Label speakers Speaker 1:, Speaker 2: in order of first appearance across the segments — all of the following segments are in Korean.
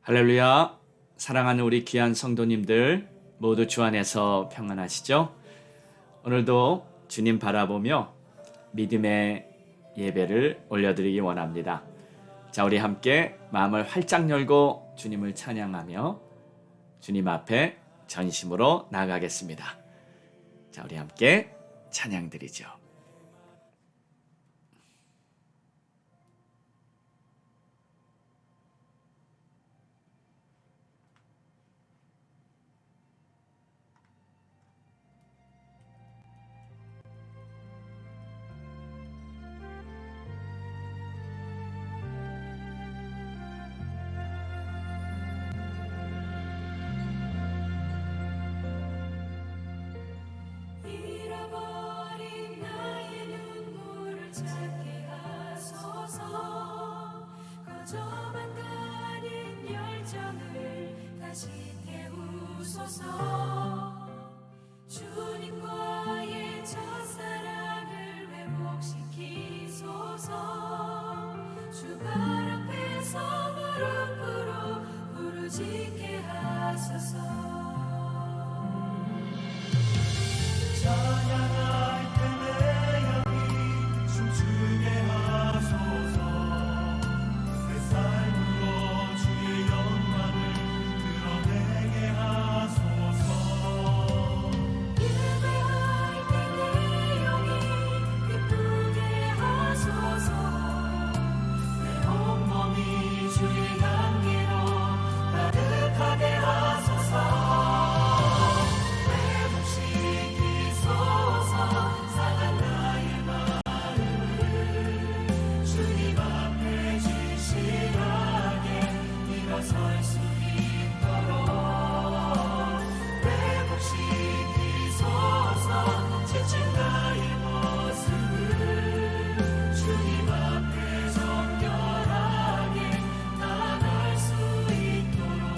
Speaker 1: 할렐루야. 사랑하는 우리 귀한 성도님들 모두 주 안에서 평안하시죠? 오늘도 주님 바라보며 믿음의 예배를 올려드리기 원합니다. 자, 우리 함께 마음을 활짝 열고 주님을 찬양하며 주님 앞에 전심으로 나아가겠습니다. 자, 우리 함께 찬양 드리죠.
Speaker 2: 잃어버린 나의 눈물을 찾게 하소서. 거저만 가는 열정을 다시 태우소서. 주님과의 첫사랑을 회복시키소서. 주발 앞에서 무릎으로 부르짖게 하소서.
Speaker 3: 찬양할 때 내 영이 춤추게 하소서. 내 삶으로 주의 영광을 드러내게 하소서.
Speaker 2: 예배할 때 내 영이 기쁘게 하소서. 내 온몸이 주의 향기로 가득하게 하소서. 설 수 있도록 회복시키소서. 지친 나의 모습을 주님 앞에 정결하게 나아갈 수 있도록.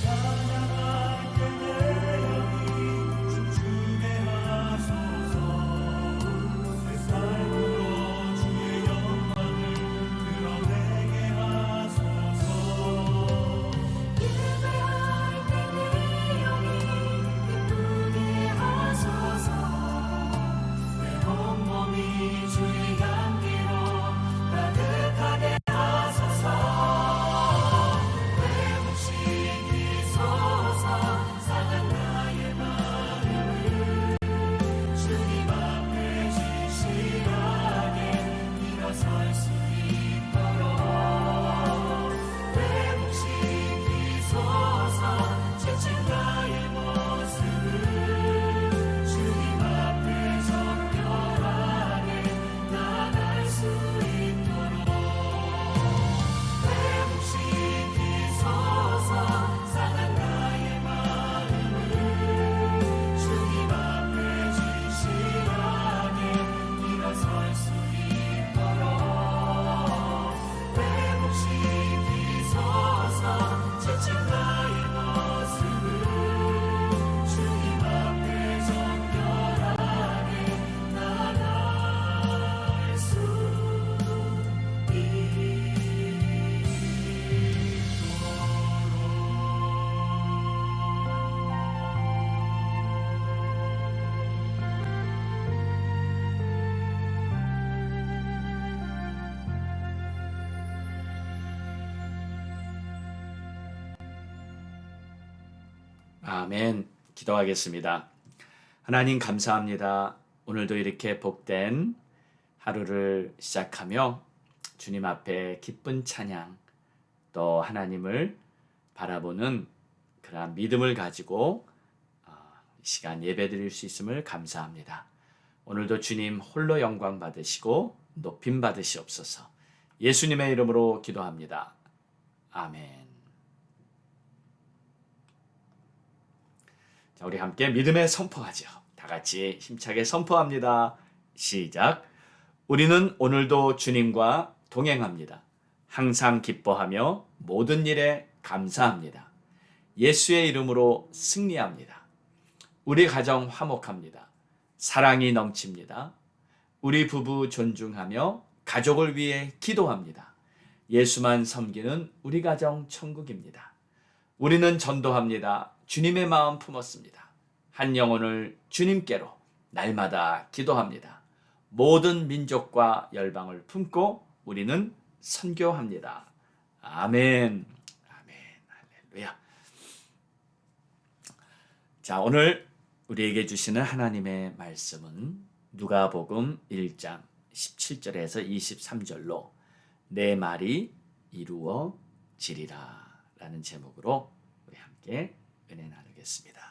Speaker 3: 찬양할 때 내 영이 춤추게 하소서. 내 삶으로 주의 영광을 드러내게 하소서.
Speaker 2: 예배할 때 내 영이 기쁘게 하소서. 내 온몸이 주의 향기로 가득하게 하소서. 회복시키소서. 상한 나의 마음을 주님 앞에 진실하게 일어설 수 있도록 회복시키소서. 지친 나의 모습을 주님 앞에 정결하게 나아갈 수 있도록 회복시키소서. 상한 나의 마음을 주님 앞에 진실하게 일어설 수 있도록 회복시키소서. 지친 나의 모습을 주님 앞에 정결하게 나아갈 수
Speaker 1: 아멘. 기도하겠습니다. 하나님 감사합니다. 오늘도 이렇게 복된 하루를 시작하며 주님 앞에 기쁜 찬양, 또 하나님을 바라보는 그러한 믿음을 가지고 이 시간 예배드릴 수 있음을 감사합니다. 오늘도 주님 홀로 영광 받으시고 높임 받으시옵소서. 예수님의 이름으로 기도합니다. 아멘. 자, 우리 함께 믿음의 선포하죠. 다 같이 힘차게 선포합니다. 시작. 우리는 오늘도 주님과 동행합니다. 항상 기뻐하며 모든 일에 감사합니다. 예수의 이름으로 승리합니다. 우리 가정 화목합니다. 사랑이 넘칩니다. 우리 부부 존중하며 가족을 위해 기도합니다. 예수만 섬기는 우리 가정 천국입니다. 우리는 전도합니다. 주님의 마음 품었습니다. 한 영혼을 주님께로 날마다 기도합니다. 모든 민족과 열방을 품고 우리는 선교합니다. 아멘. 아멘. 할렐루야. 자, 오늘 우리에게 주시는 하나님의 말씀은 누가복음 1장 17절에서 23절로 내 말이 이루어지리라 라는 제목으로 우리 함께 은혜 나누겠습니다.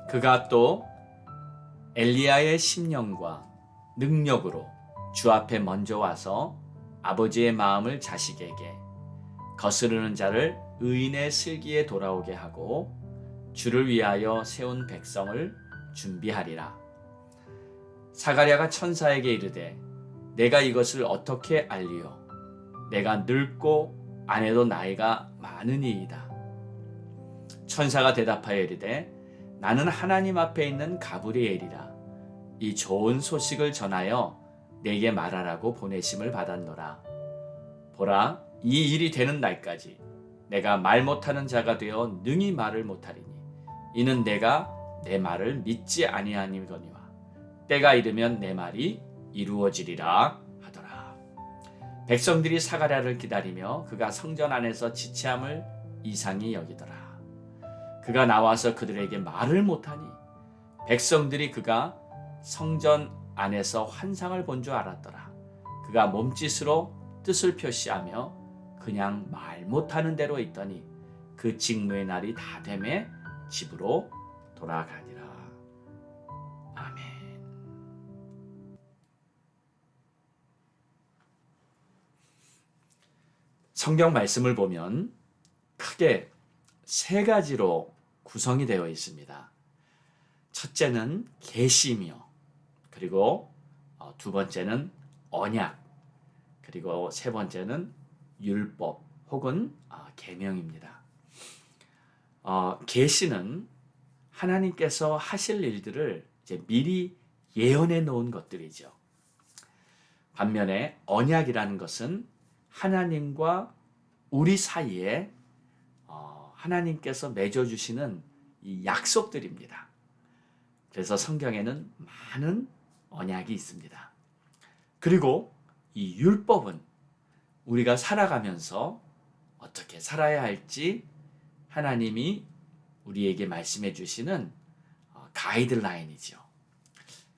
Speaker 1: 그가 또 엘리야의 심령과 능력으로 주 앞에 먼저 와서 아버지의 마음을 자식에게 거스르는 자를 의인의 슬기에 돌아오게 하고 주를 위하여 세운 백성을 준비하리라. 사가랴가 천사에게 이르되 내가 이것을 어떻게 알리오? 내가 늙고 아내도 나이가 많으니이다. 천사가 대답하여 이르되 나는 하나님 앞에 있는 가브리엘이라. 이 좋은 소식을 전하여 내게 말하라고 보내심을 받았노라. 보라, 이 일이 되는 날까지 내가 말 못하는 자가 되어 능히 말을 못하리니 이는 내가 내 말을 믿지 아니하니거니와 때가 이르면 내 말이 이루어지리라 하더라. 백성들이 사가랴를 기다리며 그가 성전 안에서 지체함을 이상히 여기더라. 그가 나와서 그들에게 말을 못하니 백성들이 그가 성전 안에서 환상을 본 줄 알았더라. 그가 몸짓으로 뜻을 표시하며 그냥 말 못하는 대로 있더니 그 직무의 날이 다 되매 집으로 돌아가니라. 아멘. 성경 말씀을 보면 크게 세 가지로 구성이 되어 있습니다. 첫째는 계시며, 그리고 두 번째는 언약, 그리고 세 번째는 율법 혹은 계명입니다. 계시는 하나님께서 하실 일들을 이제 미리 예언해 놓은 것들이죠. 반면에 언약이라는 것은 하나님과 우리 사이에 하나님께서 맺어주시는 이 약속들입니다. 그래서 성경에는 많은 언약이 있습니다. 그리고 이 율법은 우리가 살아가면서 어떻게 살아야 할지 하나님이 우리에게 말씀해 주시는 가이드라인이죠.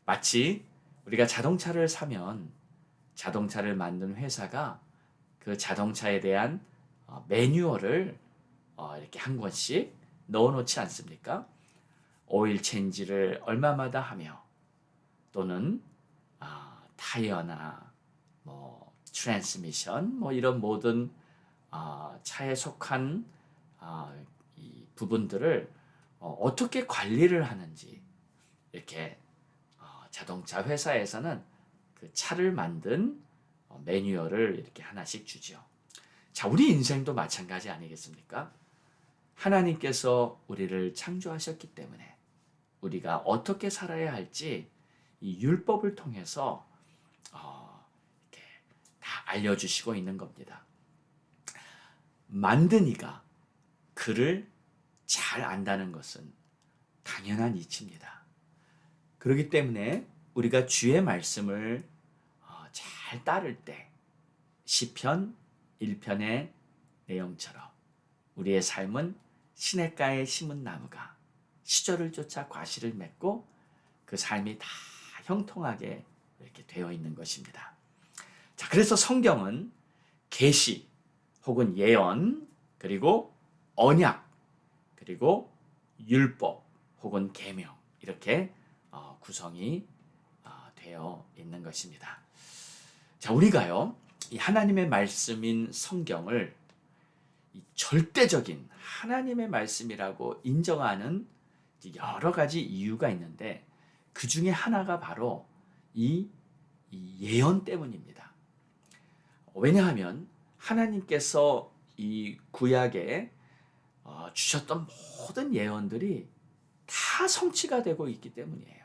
Speaker 1: 마치 우리가 자동차를 사면 자동차를 만든 회사가 그 자동차에 대한 매뉴얼을 이렇게 한 권씩 넣어놓지 않습니까? 오일 체인지를 얼마마다 하며 또는 타이어나 트랜스미션 이런 모든 차에 속한 이 부분들을 어떻게 관리를 하는지 이렇게 자동차 회사에서는 그 차를 만든 매뉴얼을 이렇게 하나씩 주죠. 자, 우리 인생도 마찬가지 아니겠습니까? 하나님께서 우리를 창조하셨기 때문에 우리가 어떻게 살아야 할지 이 율법을 통해서 이렇게 다 알려주시고 있는 겁니다. 만든 이가 그를 잘 안다는 것은 당연한 이치입니다. 그렇기 때문에 우리가 주의 말씀을 잘 따를 때 시편 1편의 내용처럼 우리의 삶은 시냇가에 심은 나무가 시절을 쫓아 과실을 맺고 그 삶이 다 형통하게 이렇게 되어 있는 것입니다. 자, 그래서 성경은 계시 혹은 예언, 그리고 언약, 그리고 율법 혹은 계명, 이렇게 구성이 되어 있는 것입니다. 자, 우리가요, 이 하나님의 말씀인 성경을 이 절대적인 하나님의 말씀이라고 인정하는 여러 가지 이유가 있는데, 그 중에 하나가 바로 이 예언 때문입니다. 왜냐하면 하나님께서 이 구약에 주셨던 모든 예언들이 다 성취가 되고 있기 때문이에요.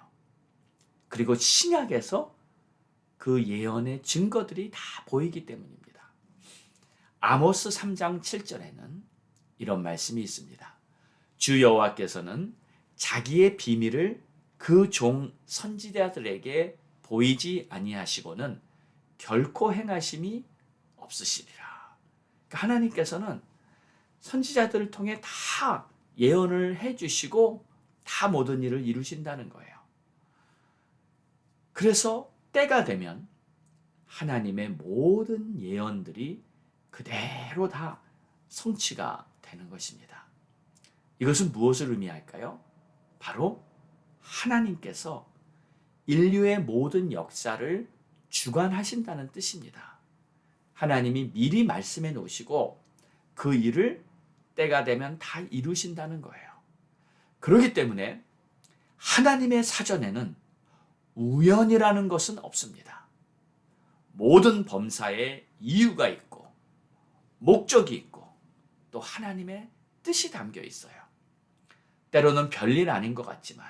Speaker 1: 그리고 신약에서 그 예언의 증거들이 다 보이기 때문입니다. 아모스 3장 7절에는 이런 말씀이 있습니다. 주 여호와께서는 자기의 비밀을 그 종 선지자들에게 보이지 아니하시고는 결코 행하심이 없으시리라. 그러니까 하나님께서는 선지자들을 통해 다 예언을 해주시고 다 모든 일을 이루신다는 거예요. 그래서 때가 되면 하나님의 모든 예언들이 그대로 다 성취가 되는 것입니다. 이것은 무엇을 의미할까요? 바로 하나님께서 인류의 모든 역사를 주관하신다는 뜻입니다. 하나님이 미리 말씀해 놓으시고 그 일을 때가 되면 다 이루신다는 거예요. 그렇기 때문에 하나님의 사전에는 우연이라는 것은 없습니다. 모든 범사에 이유가 있고 목적이 있고 또 하나님의 뜻이 담겨 있어요. 때로는 별일 아닌 것 같지만,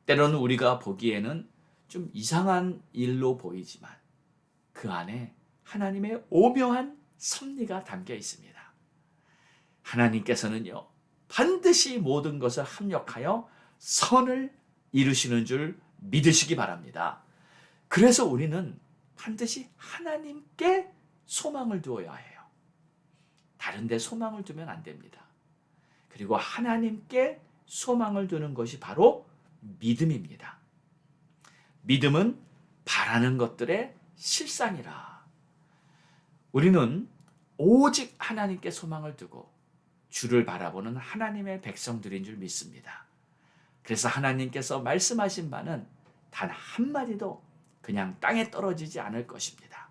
Speaker 1: 때로는 우리가 보기에는 좀 이상한 일로 보이지만 그 안에 하나님의 오묘한 섭리가 담겨 있습니다. 하나님께서는요, 반드시 모든 것을 합력하여 선을 이루시는 줄 믿으시기 바랍니다. 그래서 우리는 반드시 하나님께 소망을 두어야 해요. 다른 데 소망을 두면 안 됩니다. 그리고 하나님께 소망을 두는 것이 바로 믿음입니다. 믿음은 바라는 것들의 실상이라. 우리는 오직 하나님께 소망을 두고 주를 바라보는 하나님의 백성들인 줄 믿습니다. 그래서 하나님께서 말씀하신 바는 단 한마디도 그냥 땅에 떨어지지 않을 것입니다.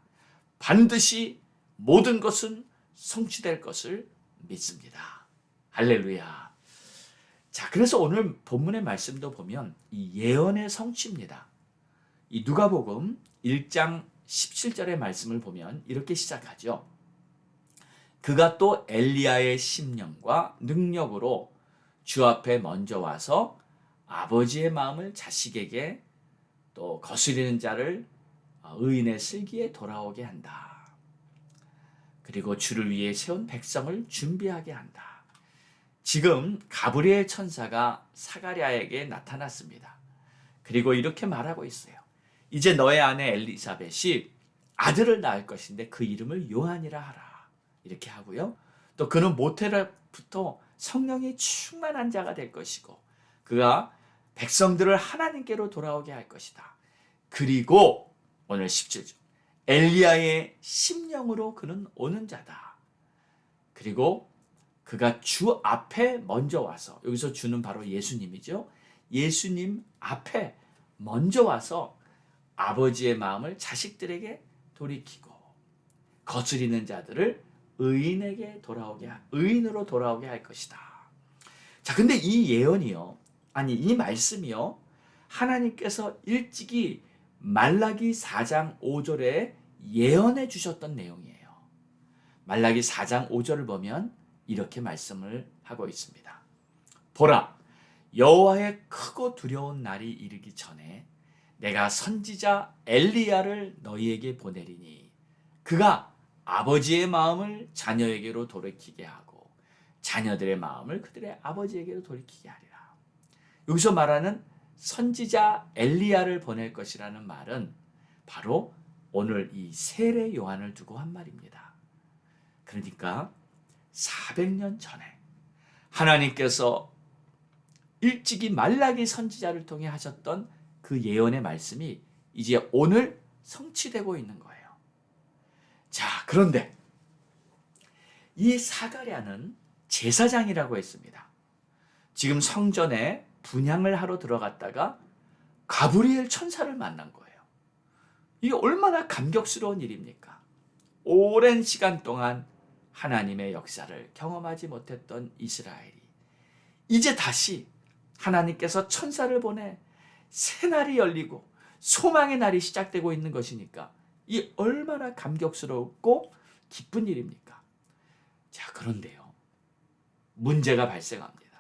Speaker 1: 반드시 모든 것은 성취될 것을 믿습니다. 할렐루야. 자, 그래서 오늘 본문의 말씀도 보면 이 예언의 성취입니다. 이 누가복음 1장 17절의 말씀을 보면 이렇게 시작하죠. 그가 또 엘리야의 심령과 능력으로 주 앞에 먼저 와서 아버지의 마음을 자식에게 또 거스리는 자를 의인의 슬기에 돌아오게 한다. 그리고 주를 위해 세운 백성을 준비하게 한다. 지금 가브리엘 천사가 사가랴에게 나타났습니다. 그리고 이렇게 말하고 있어요. 이제 너의 아내 엘리사벳이 아들을 낳을 것인데 그 이름을 요한이라 하라. 이렇게 하고요. 또 그는 모태로부터 성령이 충만한 자가 될 것이고 그가 백성들을 하나님께로 돌아오게 할 것이다. 그리고 오늘 17절 엘리야의 심령으로 그는 오는 자다. 그리고 그가 주 앞에 먼저 와서, 여기서 주는 바로 예수님이죠. 예수님 앞에 먼저 와서 아버지의 마음을 자식들에게 돌이키고 거스리는 자들을 의인으로 돌아오게 할 것이다. 자, 근데 이 예언이요, 아니 이 말씀이요, 하나님께서 일찍이 말라기 4장 5절에 예언해 주셨던 내용이에요. 말라기 4장 5절을 보면 이렇게 말씀을 하고 있습니다. 보라, 여호와의 크고 두려운 날이 이르기 전에 내가 선지자 엘리야를 너희에게 보내리니 그가 아버지의 마음을 자녀에게로 돌이키게 하고 자녀들의 마음을 그들의 아버지에게로 돌이키게 하리라. 여기서 말하는 선지자 엘리야를 보낼 것이라는 말은 바로 오늘 이 세례 요한을 두고 한 말입니다. 그러니까 400년 전에 하나님께서 일찍이 말라기 선지자를 통해 하셨던 그 그 예언의 말씀이 이제 오늘 성취되고 있는 거예요. 자, 그런데 이 사가랴는 제사장이라고 했습니다. 지금 성전에 분향을 하러 들어갔다가 가브리엘 천사를 만난 거예요. 이게 얼마나 감격스러운 일입니까? 오랜 시간 동안 하나님의 역사를 경험하지 못했던 이스라엘이 이제 다시 하나님께서 천사를 보내 새 날이 열리고 소망의 날이 시작되고 있는 것이니까 이 얼마나 감격스럽고 기쁜 일입니까? 자, 그런데요, 문제가 발생합니다.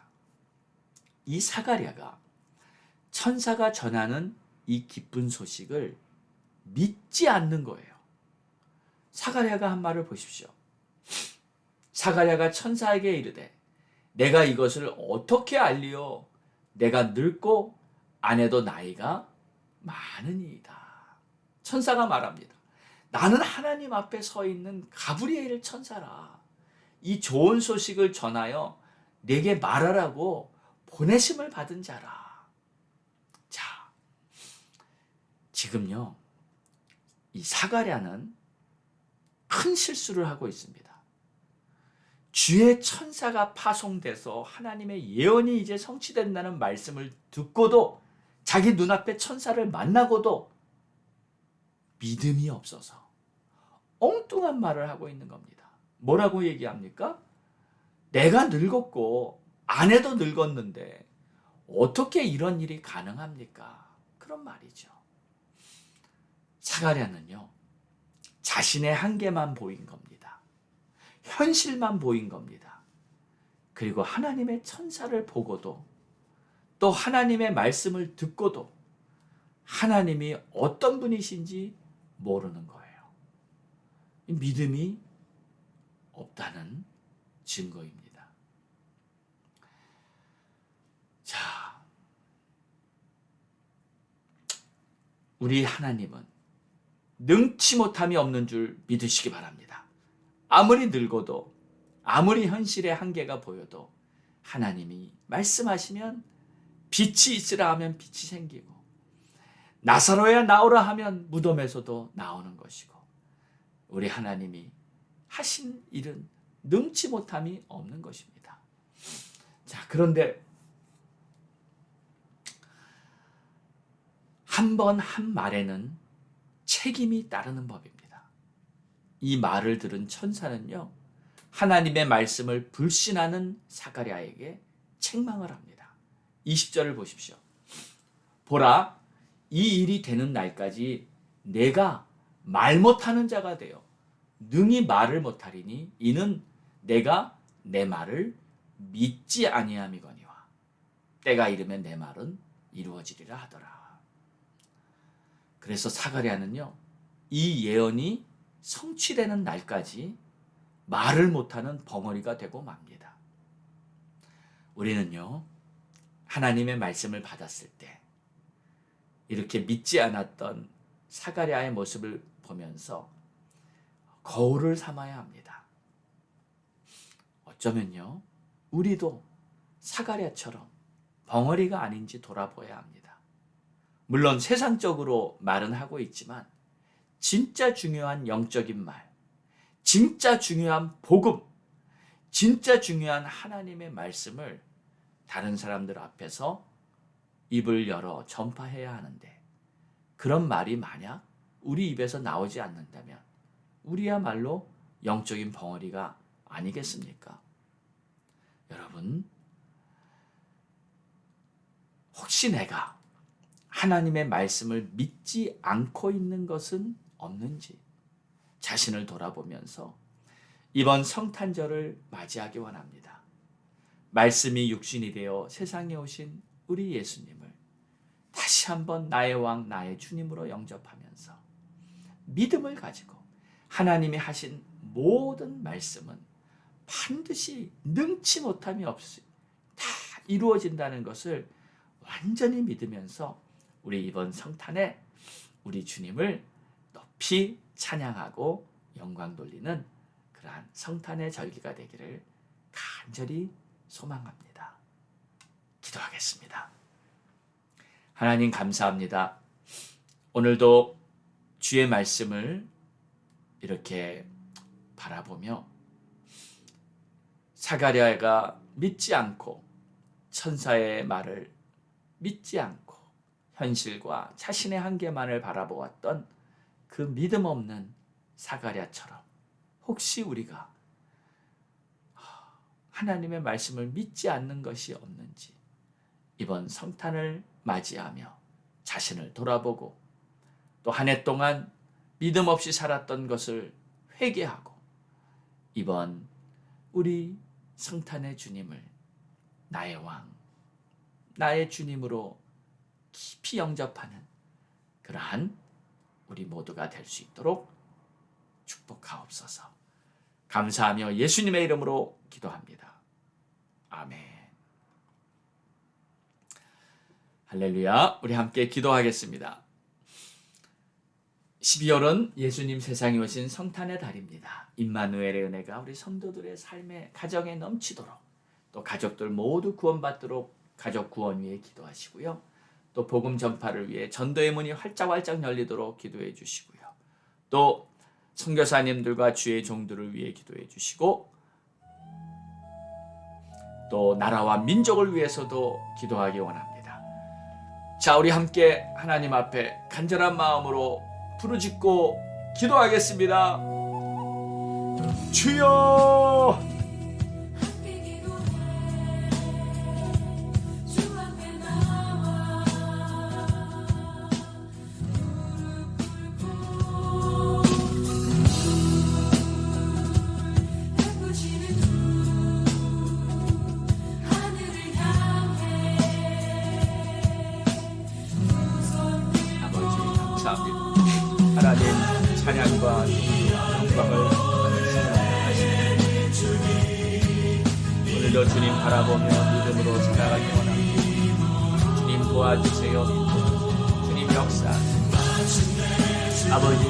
Speaker 1: 이 사가랴가 천사가 전하는 이 기쁜 소식을 믿지 않는 거예요. 사가랴가 한 말을 보십시오. 사가랴가 천사에게 이르되 내가 이것을 어떻게 알리오? 내가 늙고 아내도 나이가 많으니이다. 천사가 말합니다. 나는 하나님 앞에 서 있는 가브리엘 천사라. 이 좋은 소식을 전하여 내게 말하라고 보내심을 받은 자라. 자, 지금요, 이 사가랴는 큰 실수를 하고 있습니다. 주의 천사가 파송돼서 하나님의 예언이 이제 성취된다는 말씀을 듣고도 자기 눈앞에 천사를 만나고도 믿음이 없어서 엉뚱한 말을 하고 있는 겁니다. 뭐라고 얘기합니까? 내가 늙었고 아내도 늙었는데 어떻게 이런 일이 가능합니까? 그런 말이죠. 사가랴는요, 자신의 한계만 보인 겁니다. 현실만 보인 겁니다. 그리고 하나님의 천사를 보고도 또 하나님의 말씀을 듣고도 하나님이 어떤 분이신지 모르는 거예요. 믿음이 없다는 증거입니다. 자, 우리 하나님은 능치 못함이 없는 줄 믿으시기 바랍니다. 아무리 늙어도 아무리 현실의 한계가 보여도 하나님이 말씀하시면 빛이 있으라 하면 빛이 생기고 나사로야 나오라 하면 무덤에서도 나오는 것이고 우리 하나님이 하신 일은 능치 못함이 없는 것입니다. 자, 그런데 한 번 한 말에는 책임이 따르는 법입니다. 이 말을 들은 천사는요, 하나님의 말씀을 불신하는 사가랴에게 책망을 합니다. 20절을 보십시오. 보라, 이 일이 되는 날까지 내가 말 못하는 자가 되어 능히 말을 못하리니 이는 내가 내 말을 믿지 아니함이거니와 때가 이르면 내 말은 이루어지리라 하더라. 그래서 사가랴는요, 이 예언이 성취되는 날까지 말을 못하는 벙어리가 되고 맙니다. 우리는요, 하나님의 말씀을 받았을 때 이렇게 믿지 않았던 사가랴의 모습을 보면서 거울을 삼아야 합니다. 어쩌면요, 우리도 사가랴처럼 벙어리가 아닌지 돌아보아야 합니다. 물론 세상적으로 말은 하고 있지만 진짜 중요한 영적인 말, 진짜 중요한 복음, 진짜 중요한 하나님의 말씀을 다른 사람들 앞에서 입을 열어 전파해야 하는데 그런 말이 만약 우리 입에서 나오지 않는다면 우리야말로 영적인 벙어리가 아니겠습니까? 여러분, 혹시 내가 하나님의 말씀을 믿지 않고 있는 것은 없는지 자신을 돌아보면서 이번 성탄절을 맞이하기 원합니다. 말씀이 육신이 되어 세상에 오신 우리 예수님을 다시 한번 나의 왕, 나의 주님으로 영접하면서 믿음을 가지고 하나님이 하신 모든 말씀은 반드시 능치 못함이 없이 다 이루어진다는 것을 완전히 믿으면서 우리 이번 성탄에 우리 주님을 높이 찬양하고 영광 돌리는 그러한 성탄의 절기가 되기를 간절히 소망합니다. 기도하겠습니다. 하나님 감사합니다. 오늘도 주의 말씀을 이렇게 바라보며 사가랴가 믿지 않고 천사의 말을 믿지 않고 현실과 자신의 한계만을 바라보았던 그 믿음 없는 사가랴처럼 혹시 우리가 하나님의 말씀을 믿지 않는 것이 없는지 이번 성탄을 맞이하며 자신을 돌아보고 또 한 해 동안 믿음 없이 살았던 것을 회개하고 이번 우리 성탄의 주님을 나의 왕, 나의 주님으로 깊이 영접하는 그러한 우리 모두가 될 수 있도록 축복하옵소서. 감사하며 예수님의 이름으로 기도합니다. 아멘. 할렐루야. 우리 함께 기도하겠습니다. 12월은 예수님 세상에 오신 성탄의 달입니다. 임마누엘의 은혜가 우리 성도들의 삶에 가정에 넘치도록 또 가족들 모두 구원받도록 가족 구원 위해 기도하시고요. 또 복음 전파를 위해 전도의 문이 활짝활짝 열리도록 기도해 주시고요. 또 선교사님들과 주의 종들을 위해 기도해 주시고 또 나라와 민족을 위해서도 기도하기 원합니다. 자, 우리 함께 하나님 앞에 간절한 마음으로 부르짖고 기도하겠습니다. 주여!
Speaker 2: 함께 기도해 주 앞에 나와 무릎 꿇고 베푸시는 주 하늘을 향해 두손 들고
Speaker 1: 아버지 감사합니다. 하나님 찬양과 영광을 받으시옵소서. 오늘도 주님 바라보며 믿음으로 살아가기 원합니다. 주님 도와주세요. 주님 역사하세요. 아버지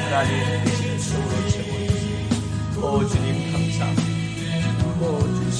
Speaker 1: 하나님 주님으로 채워주세요. 오 주님 감사합니다. 오 주님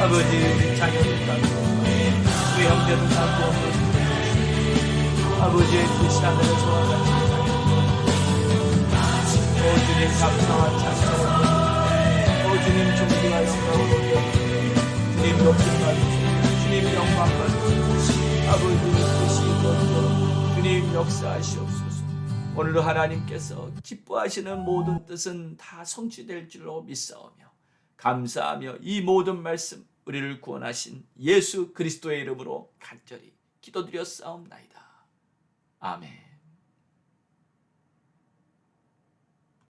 Speaker 1: 아버지 우리 자녀를 갖고 우리 형제를 갖고 아버지의 뜻이 하늘에서와 같이 오 주님 감사와 찬송을 오 주님 존귀와 영광을 올려 주님 높임 받으시고 주님 영광 받으시고 아버지의 뜻이 이루어져 주님 역사하시옵소서. 오늘도 하나님께서 기뻐하시는 모든 뜻은 다 성취될 줄로 믿사오며 감사하며 이 모든 말씀 우리를 구원하신 예수 그리스도의 이름으로 간절히 기도드렸사옵나이다. 아멘.